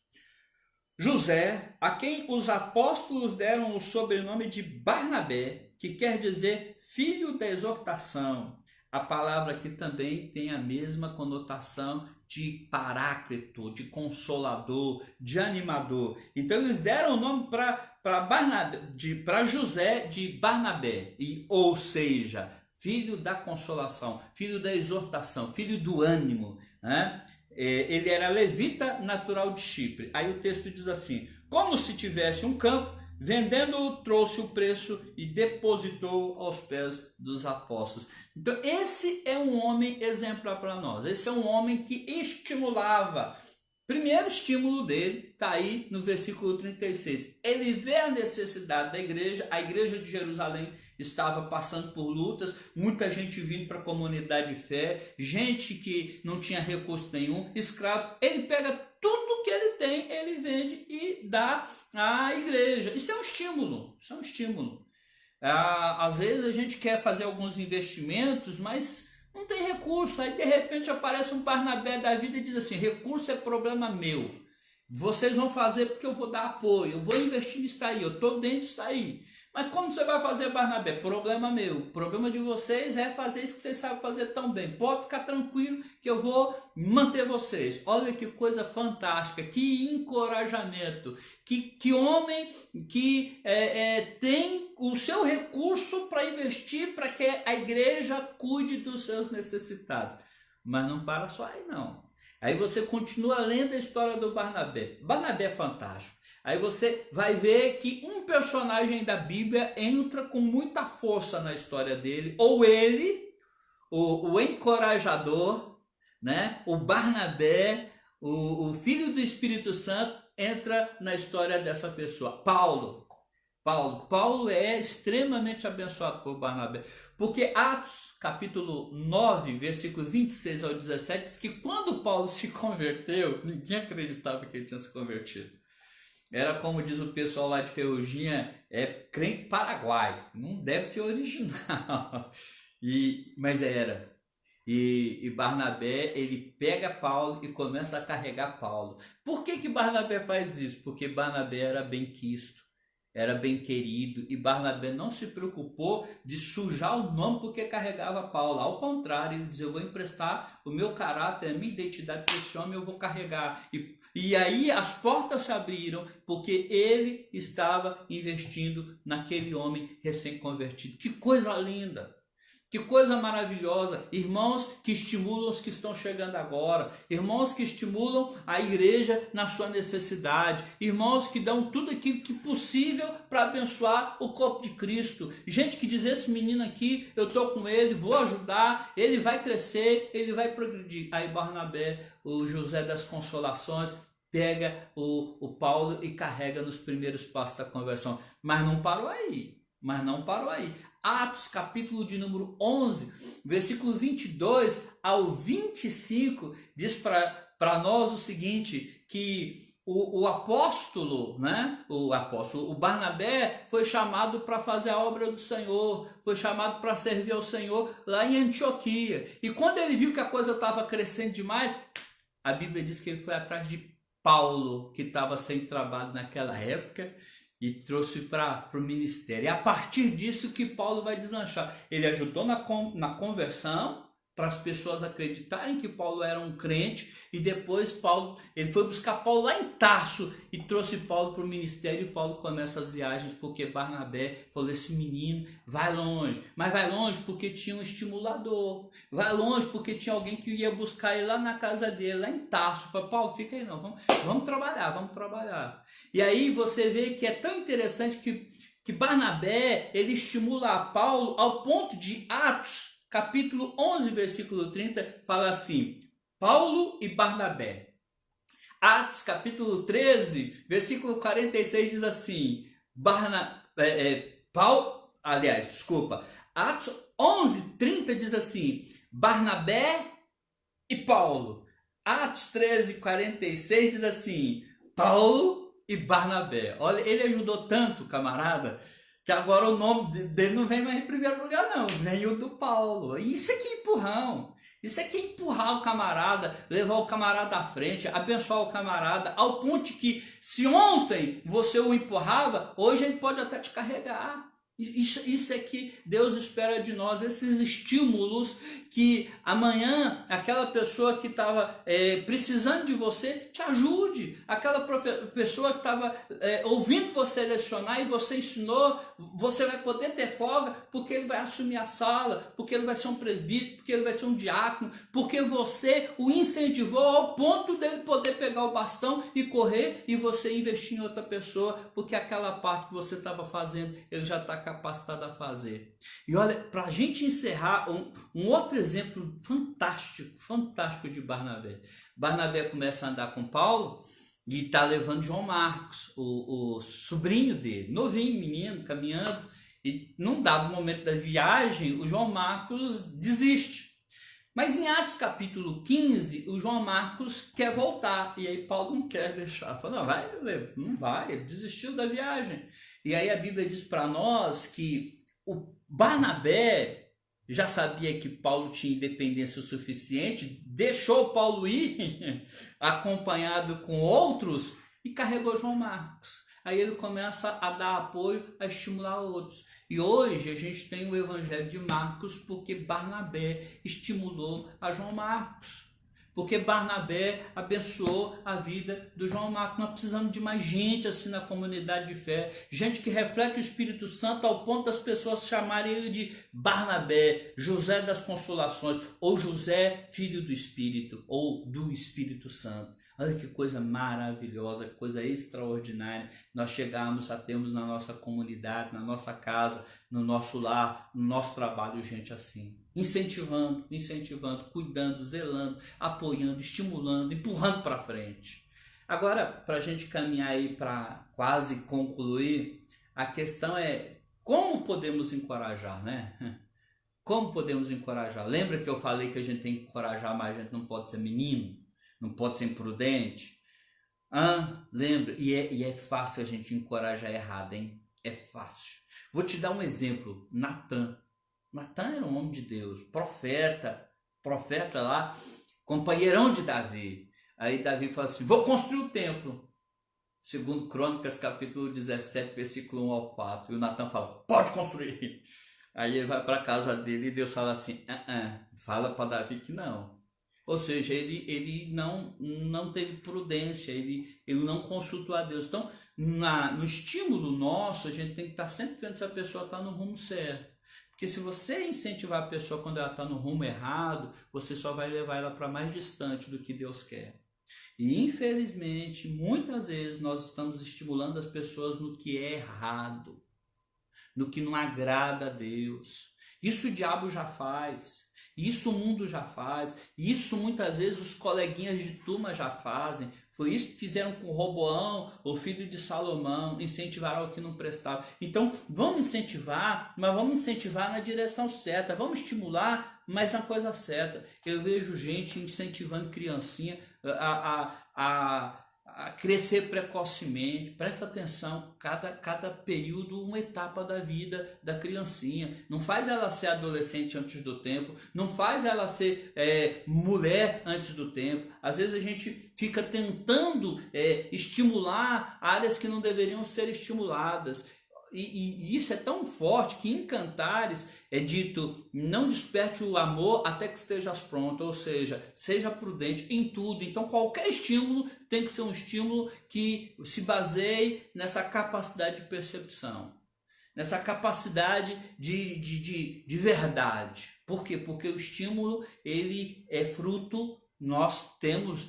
José, a quem os apóstolos deram o sobrenome de Barnabé, que quer dizer filho da exortação. A palavra aqui também tem a mesma conotação de paráclito, de consolador, de animador. Então eles deram o nome para José de Barnabé, ou seja, filho da consolação, filho da exortação, filho do ânimo, né? Ele era levita natural de Chipre. Aí o texto diz assim: como se tivesse um campo, vendendo-o, trouxe o preço e depositou aos pés dos apóstolos. Então esse é um homem exemplar para nós. Esse é um homem que estimulava. Primeiro estímulo dele está aí no versículo 36. Ele vê a necessidade da igreja. A igreja de Jerusalém estava passando por lutas, muita gente vindo para a comunidade de fé, gente que não tinha recurso nenhum, escravos. Ele pega tudo que ele tem, ele vende e dá à igreja. Isso é um estímulo, isso é um estímulo. Às vezes a gente quer fazer alguns investimentos, mas não tem recurso. Aí de repente aparece um Barnabé da vida e diz assim: recurso é problema meu. Vocês vão fazer porque eu vou dar apoio, eu vou investir nisso aí, eu estou dentro disso aí. Mas como você vai fazer, Barnabé? Problema meu. O problema de vocês é fazer isso que vocês sabem fazer tão bem. Pode ficar tranquilo que eu vou manter vocês. Olha que coisa fantástica, que encorajamento. Que homem que tem o seu recurso para investir para que a igreja cuide dos seus necessitados. Mas não para só aí não. Aí você continua lendo a história do Barnabé. Barnabé é fantástico. Aí você vai ver que um personagem da Bíblia entra com muita força na história dele. Ou ele, o encorajador, né? O Barnabé, o filho do Espírito Santo, entra na história dessa pessoa. Paulo é extremamente abençoado por Barnabé, porque Atos capítulo 9, versículo 26 ao 17, diz que quando Paulo se converteu, ninguém acreditava que ele tinha se convertido. Era como diz o pessoal lá de Ferrugem, crente paraguai, não deve ser original, mas era. E Barnabé, ele pega Paulo e começa a carregar Paulo. Por que Barnabé faz isso? Porque Barnabé era benquisto, era bem querido, e Barnabé não se preocupou de sujar o nome porque carregava Paulo. Ao contrário, ele dizia, eu vou emprestar o meu caráter, a minha identidade para esse homem, eu vou carregar. E aí as portas se abriram porque ele estava investindo naquele homem recém-convertido. Que coisa linda! Que coisa maravilhosa, irmãos que estimulam os que estão chegando agora, irmãos que estimulam a igreja na sua necessidade, irmãos que dão tudo aquilo que é possível para abençoar o corpo de Cristo. Gente que diz, esse menino aqui, eu estou com ele, vou ajudar, ele vai crescer, ele vai progredir. Aí Barnabé, o José das Consolações, pega o Paulo e carrega nos primeiros passos da conversão. Mas não parou aí. Atos capítulo de número 11, versículo 22 ao 25, diz para nós o seguinte, que o apóstolo, né? O Barnabé foi chamado para fazer a obra do Senhor, foi chamado para servir ao Senhor lá em Antioquia. E quando ele viu que a coisa estava crescendo demais, a Bíblia diz que ele foi atrás de Paulo, que estava sem trabalho naquela época, e trouxe para o ministério. E a partir disso que Paulo vai deslanchar. Ele ajudou na conversão, para as pessoas acreditarem que Paulo era um crente, e depois ele foi buscar Paulo lá em Tarso e trouxe Paulo para o ministério, e Paulo começa as viagens porque Barnabé falou, esse menino vai longe, mas vai longe porque tinha um estimulador, vai longe porque tinha alguém que ia buscar ele lá na casa dele, lá em Tarso. Falei, Paulo, fica aí não, vamos trabalhar. E aí você vê que é tão interessante que Barnabé, ele estimula a Paulo ao ponto de Atos capítulo 11, versículo 30, fala assim, Paulo e Barnabé. Atos capítulo 13, versículo 46 diz assim, Atos 11, 30 diz assim, Barnabé e Paulo. Atos 13, 46 diz assim, Paulo e Barnabé. Olha, ele ajudou tanto, camarada, que agora o nome dele não vem mais em primeiro lugar não, vem o do Paulo. Isso aqui é empurrão, isso aqui é empurrar o camarada, levar o camarada à frente, abençoar o camarada, ao ponto que se ontem você o empurrava, hoje ele pode até te carregar. Isso é que Deus espera de nós, esses estímulos que amanhã aquela pessoa que estava precisando de você te ajude, aquela pessoa que estava ouvindo você lecionar e você ensinou, você vai poder ter folga porque ele vai assumir a sala, porque ele vai ser um presbítero, porque ele vai ser um diácono, porque você o incentivou ao ponto dele poder pegar o bastão e correr e você investir em outra pessoa, porque aquela parte que você estava fazendo ele já está capacitado a fazer. E olha, para a gente encerrar, um outro exemplo fantástico de Barnabé. Barnabé começa a andar com Paulo e está levando João Marcos, o sobrinho dele, novinho, menino, caminhando, e num dado momento da viagem, o João Marcos desiste. Mas em Atos capítulo 15, o João Marcos quer voltar, e aí Paulo não quer deixar. Fala, não vai, ele desistiu da viagem. E aí a Bíblia diz para nós que o Barnabé, já sabia que Paulo tinha independência o suficiente, deixou Paulo ir acompanhado com outros e carregou João Marcos. Aí ele começa a dar apoio, a estimular outros. E hoje a gente tem o Evangelho de Marcos porque Barnabé estimulou a João Marcos. Porque Barnabé abençoou a vida do João Marcos. Nós precisamos de mais gente assim na comunidade de fé. Gente que reflete o Espírito Santo ao ponto das pessoas chamarem ele de Barnabé, José das Consolações, ou José, filho do Espírito, ou do Espírito Santo. Olha que coisa maravilhosa, que coisa extraordinária nós chegamos a termos na nossa comunidade, na nossa casa, no nosso lar, no nosso trabalho, gente assim. Incentivando, cuidando, zelando, apoiando, estimulando, empurrando para frente. Agora, para a gente caminhar aí para quase concluir, a questão é como podemos encorajar, né? Como podemos encorajar? Lembra que eu falei que a gente tem que encorajar, mas a gente não pode ser menino? Não pode ser imprudente? Lembra? E é fácil a gente encorajar errado, hein? É fácil. Vou te dar um exemplo. Natan era um homem de Deus, profeta lá, companheirão de Davi. Aí Davi fala assim, vou construir o templo. Segundo Crônicas, capítulo 17, versículo 1 ao 4. E o Natan fala, pode construir. Aí ele vai para a casa dele e Deus fala assim, fala para Davi que não. Ou seja, ele não teve prudência, ele não consultou a Deus. Então, no estímulo nosso, a gente tem que estar sempre vendo se a pessoa está no rumo certo. Porque se você incentivar a pessoa quando ela está no rumo errado, você só vai levar ela para mais distante do que Deus quer. E infelizmente, muitas vezes nós estamos estimulando as pessoas no que é errado, no que não agrada a Deus. Isso o diabo já faz. Isso o mundo já faz, isso muitas vezes os coleguinhas de turma já fazem. Foi isso que fizeram com Roboão, o filho de Salomão, incentivaram ao que não prestava. Então vamos incentivar, mas vamos incentivar na direção certa, vamos estimular, mas na coisa certa. Eu vejo gente incentivando criancinha a crescer precocemente. Presta atenção, cada período uma etapa da vida da criancinha. Não faz ela ser adolescente antes do tempo, não faz ela ser mulher antes do tempo. Às vezes a gente fica tentando estimular áreas que não deveriam ser estimuladas. E isso é tão forte que em Cantares é dito, não desperte o amor até que estejas pronto, ou seja, seja prudente em tudo. Então qualquer estímulo tem que ser um estímulo que se baseie nessa capacidade de percepção, nessa capacidade de verdade. Por quê? Porque o estímulo ele é fruto. Nós temos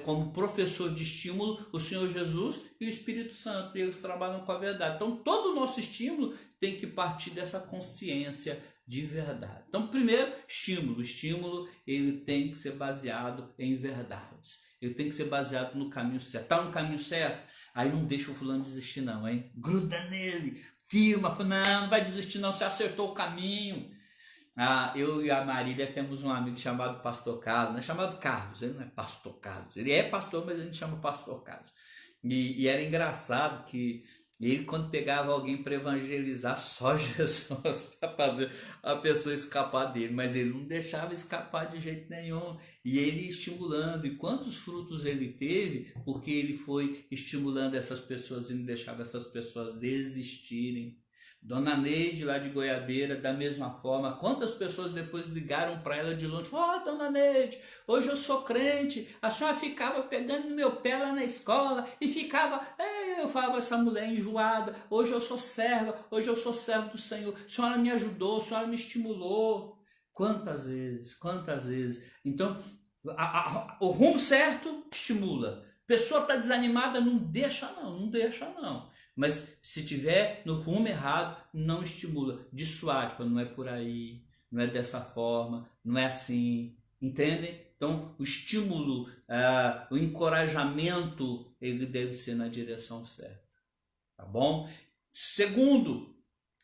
como professor de estímulo o Senhor Jesus e o Espírito Santo, e eles trabalham com a verdade. Então todo o nosso estímulo tem que partir dessa consciência de verdade. Então primeiro, o estímulo ele tem que ser baseado em verdades, ele tem que ser baseado no caminho certo. Está no caminho certo? Aí não deixa o fulano desistir não, hein? Gruda nele, firma, não vai desistir não, você acertou o caminho. Eu e a Marília temos um amigo chamado Pastor Carlos, né? Chamado Carlos, ele não é Pastor Carlos, ele é pastor, mas a gente chama Pastor Carlos. E era engraçado que ele, quando pegava alguém para evangelizar, só Jesus para fazer a pessoa escapar dele, mas ele não deixava escapar de jeito nenhum. E ele estimulando, e quantos frutos ele teve, porque ele foi estimulando essas pessoas e não deixava essas pessoas desistirem. Dona Neide, lá de Goiabeira, da mesma forma. Quantas pessoas depois ligaram para ela de longe? Dona Neide, hoje eu sou crente. A senhora ficava pegando no meu pé lá na escola e ficava... eu falava, essa mulher enjoada. Hoje eu sou serva, hoje eu sou servo do Senhor. A senhora me ajudou, a senhora me estimulou. Quantas vezes? Então, o rumo certo estimula. Pessoa está desanimada, não deixa não. Mas se tiver no rumo errado, não estimula, dissuade, não é por aí, não é dessa forma, não é assim, entendem? Então o estímulo, o encorajamento, ele deve ser na direção certa, tá bom? Segundo,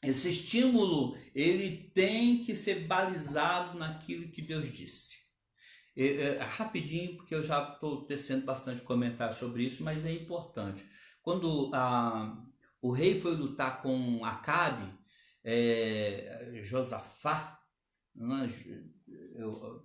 esse estímulo, ele tem que ser balizado naquilo que Deus disse. Rapidinho, porque eu já estou tecendo bastante comentário sobre isso, mas é importante. Quando o rei foi lutar com Acabe, Josafá,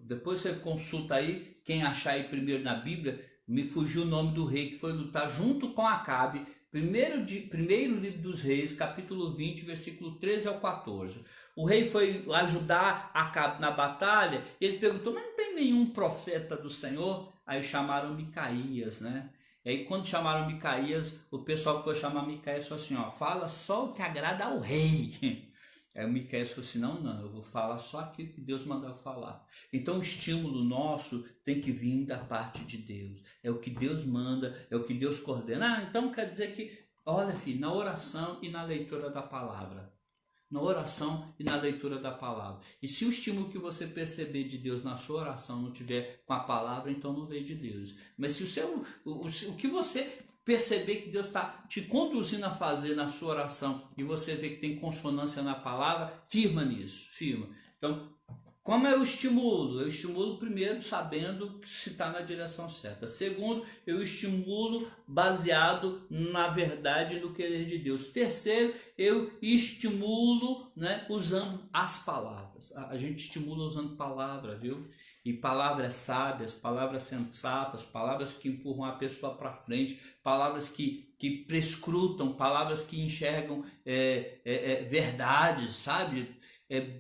Depois você consulta aí, quem achar aí primeiro na Bíblia, me fugiu o nome do rei que foi lutar junto com Acabe. Primeiro livro dos Reis, capítulo 20, versículo 13 ao 14. O rei foi ajudar Acabe na batalha, ele perguntou, mas não tem nenhum profeta do Senhor? Aí chamaram Micaías, né? E aí quando chamaram Micaías, o pessoal que foi chamar Micaías falou assim, ó, fala só o que agrada ao rei. Aí o Micaías falou assim, não, eu vou falar só aquilo que Deus mandou falar. Então o estímulo nosso tem que vir da parte de Deus. É o que Deus manda, é o que Deus coordena. Então quer dizer que, olha filho, na oração e na leitura da palavra. Na oração e na leitura da palavra. E se o estímulo que você perceber de Deus na sua oração não tiver com a palavra, então não veio de Deus. Mas se o que você perceber que Deus está te conduzindo a fazer na sua oração e você vê que tem consonância na palavra, firma nisso, firma. Então, como eu estimulo? Eu estimulo primeiro sabendo se está na direção certa. Segundo, eu estimulo baseado na verdade e no querer de Deus. Terceiro, eu estimulo, né, usando as palavras. A gente estimula usando palavra, viu? E palavras sábias, palavras sensatas, palavras que empurram a pessoa para frente, palavras que prescrutam, palavras que enxergam verdades, sabe?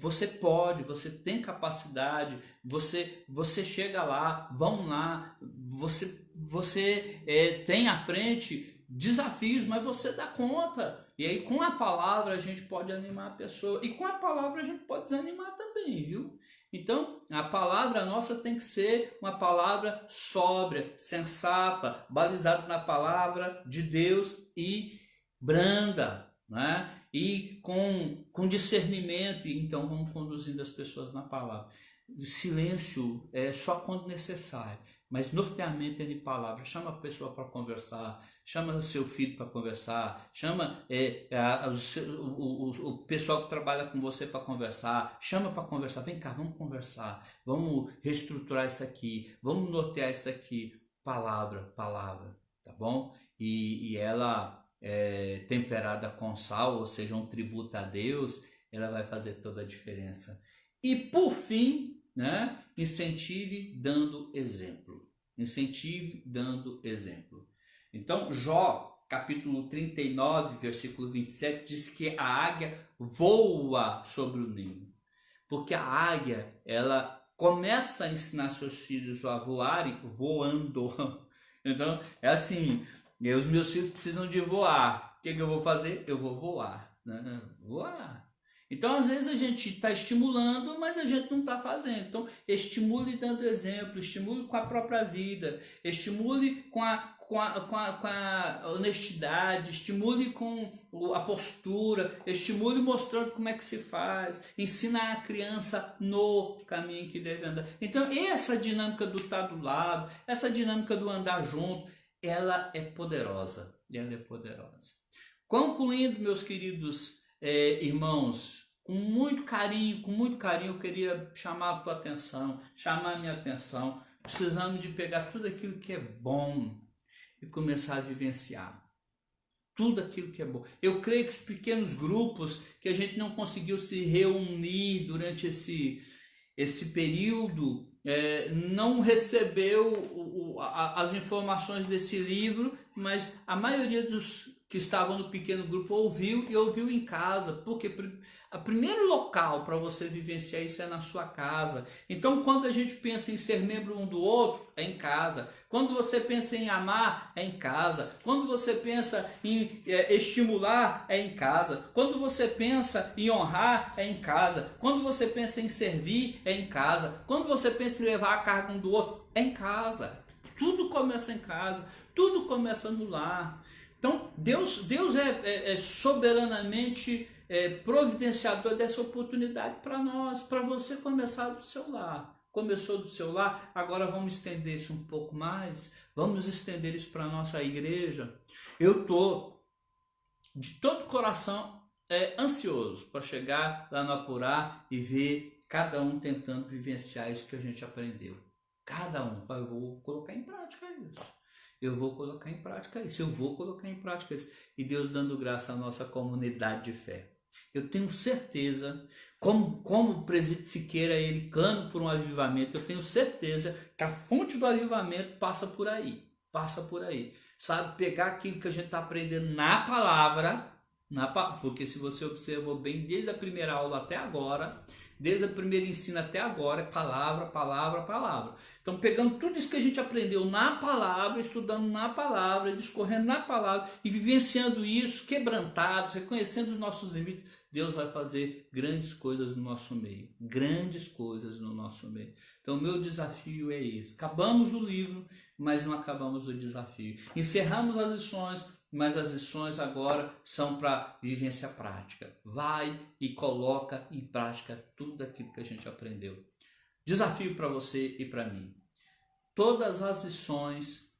Você pode, você tem capacidade, você chega lá, vamos lá, você tem à frente desafios, mas você dá conta. E aí com a palavra a gente pode animar a pessoa e com a palavra a gente pode desanimar também, viu? Então a palavra nossa tem que ser uma palavra sóbria, sensata, balizada na palavra de Deus e branda, né? E com discernimento. Então vamos conduzindo as pessoas na palavra. O silêncio é só quando necessário, mas norteamento é de palavra. Chama a pessoa para conversar, chama seu filho para conversar, chama o pessoal que trabalha com você para conversar, chama para conversar, vem cá, vamos conversar, vamos reestruturar isso aqui, vamos nortear isso aqui. Palavra, tá bom? E ela temperada com sal, ou seja, um tributo a Deus, ela vai fazer toda a diferença. E por fim, né, incentive dando exemplo. Incentive dando exemplo. Então, Jó, capítulo 39, versículo 27, diz que a águia voa sobre o ninho. Porque a águia, ela começa a ensinar seus filhos a voarem voando. Então, é assim, os meus filhos precisam de voar. O que eu vou fazer? Eu vou voar. Né? Voar. Então, às vezes a gente está estimulando, mas a gente não está fazendo. Então, estimule dando exemplo, estimule com a própria vida, estimule com a honestidade, estimule com a postura, estimule mostrando como é que se faz, ensina a criança no caminho que deve andar. Então, essa dinâmica do estar do lado, essa dinâmica do andar junto, ela é poderosa. Ela é poderosa. Concluindo, meus queridos irmãos, com muito carinho, eu queria chamar a tua atenção, chamar a minha atenção. Precisamos de pegar tudo aquilo que é bom e começar a vivenciar. Tudo aquilo que é bom. Eu creio que os pequenos grupos que a gente não conseguiu se reunir durante esse período, não recebeu as informações desse livro, mas a maioria dos que estavam no pequeno grupo ouviu em casa, porque o primeiro local para você vivenciar isso é na sua casa. Então, quando a gente pensa em ser membro um do outro, é em casa. Quando você pensa em amar, é em casa. Quando você pensa em estimular, é em casa. Quando você pensa em honrar, é em casa. Quando você pensa em servir, é em casa. Quando você pensa em levar a carga um do outro, é em casa. Tudo começa em casa, tudo começa no lar. Então, Deus é soberanamente providenciador dessa oportunidade para nós, para você começar do seu lar. Começou do seu lar, agora vamos estender isso um pouco mais, vamos estender isso para a nossa igreja. Eu estou, de todo coração, ansioso para chegar lá no Apurá e ver cada um tentando vivenciar isso que a gente aprendeu. Cada um, eu vou colocar em prática isso. Eu vou colocar em prática isso. E Deus dando graça à nossa comunidade de fé. Eu tenho certeza, como o presidente Siqueira, ele clama por um avivamento, eu tenho certeza que a fonte do avivamento passa por aí. Passa por aí. Sabe, pegar aquilo que a gente está aprendendo na palavra, porque se você observou bem, desde a primeira aula até agora, desde o primeiro ensino até agora, é palavra, palavra, palavra. Então, pegando tudo isso que a gente aprendeu na palavra, estudando na palavra, discorrendo na palavra e vivenciando isso, quebrantados, reconhecendo os nossos limites, Deus vai fazer grandes coisas no nosso meio. Grandes coisas no nosso meio. Então, o meu desafio é esse. Acabamos o livro, mas não acabamos o desafio. Encerramos as lições, mas as lições agora são para vivência prática. Vai e coloca em prática tudo aquilo que a gente aprendeu. Desafio para você e para mim. Todas as lições,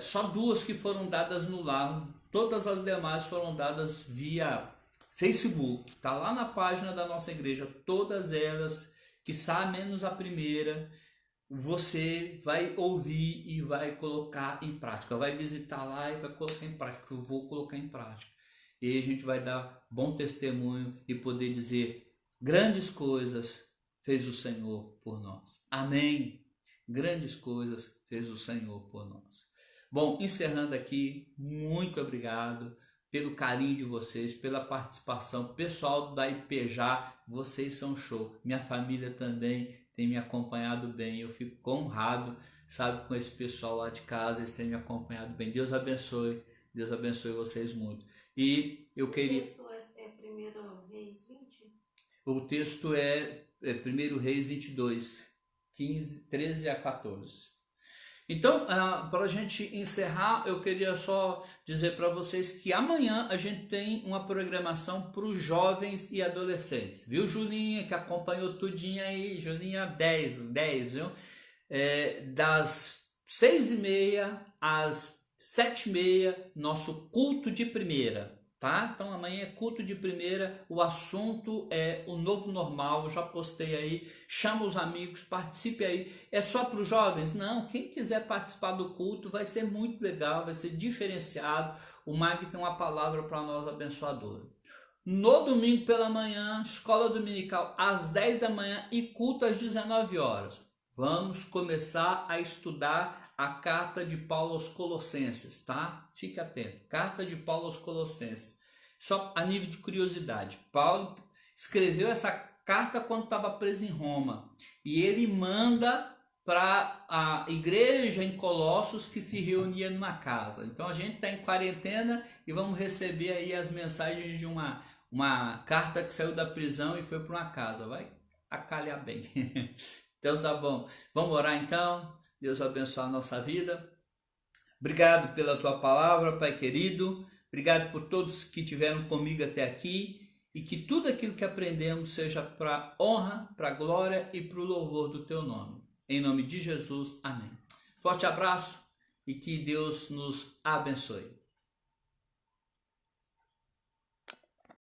só 2 que foram dadas no lar, todas as demais foram dadas via Facebook. Está lá na página da nossa igreja, todas elas, quiçá menos a primeira, você vai ouvir e vai colocar em prática. Vai visitar lá e vai colocar em prática. Eu vou colocar em prática. E aí a gente vai dar bom testemunho e poder dizer: grandes coisas fez o Senhor por nós. Amém. Grandes coisas fez o Senhor por nós. Bom, encerrando aqui, muito obrigado pelo carinho de vocês, pela participação. Pessoal da IPEJA, vocês são show. Minha família também tem me acompanhado bem. Eu fico honrado, sabe, com esse pessoal lá de casa, eles têm me acompanhado bem. Deus abençoe vocês muito. E eu queria... O texto é 1 Reis 20? O texto é 1 Reis 22, 13 a 14. Então, para a gente encerrar, eu queria só dizer para vocês que amanhã a gente tem uma programação para os jovens e adolescentes. Viu, Julinha, que acompanhou tudinho aí? Julinha 10, viu? Das 6h30 às 7h30, nosso culto de primeira. Tá? Então amanhã é culto de primeira, o assunto é o novo normal, eu já postei aí, chama os amigos, participe aí. É só para os jovens? Não, quem quiser participar do culto vai ser muito legal, vai ser diferenciado. O Mag tem uma palavra para nós abençoadora. No domingo pela manhã, escola dominical às 10 da manhã e culto às 19 horas. Vamos começar a estudar a carta de Paulo aos Colossenses, tá? Fique atento. Carta de Paulo aos Colossenses. Só a nível de curiosidade. Paulo escreveu essa carta quando estava preso em Roma. E ele manda para a igreja em Colossos que se reunia numa casa. Então a gente está em quarentena e vamos receber aí as mensagens de uma carta que saiu da prisão e foi para uma casa. Vai acalhar bem. Então tá bom. Vamos orar então? Deus abençoe a nossa vida. Obrigado pela tua palavra, Pai querido. Obrigado por todos que estiveram comigo até aqui. E que tudo aquilo que aprendemos seja para honra, para glória e para o louvor do teu nome. Em nome de Jesus, amém. Forte abraço e que Deus nos abençoe.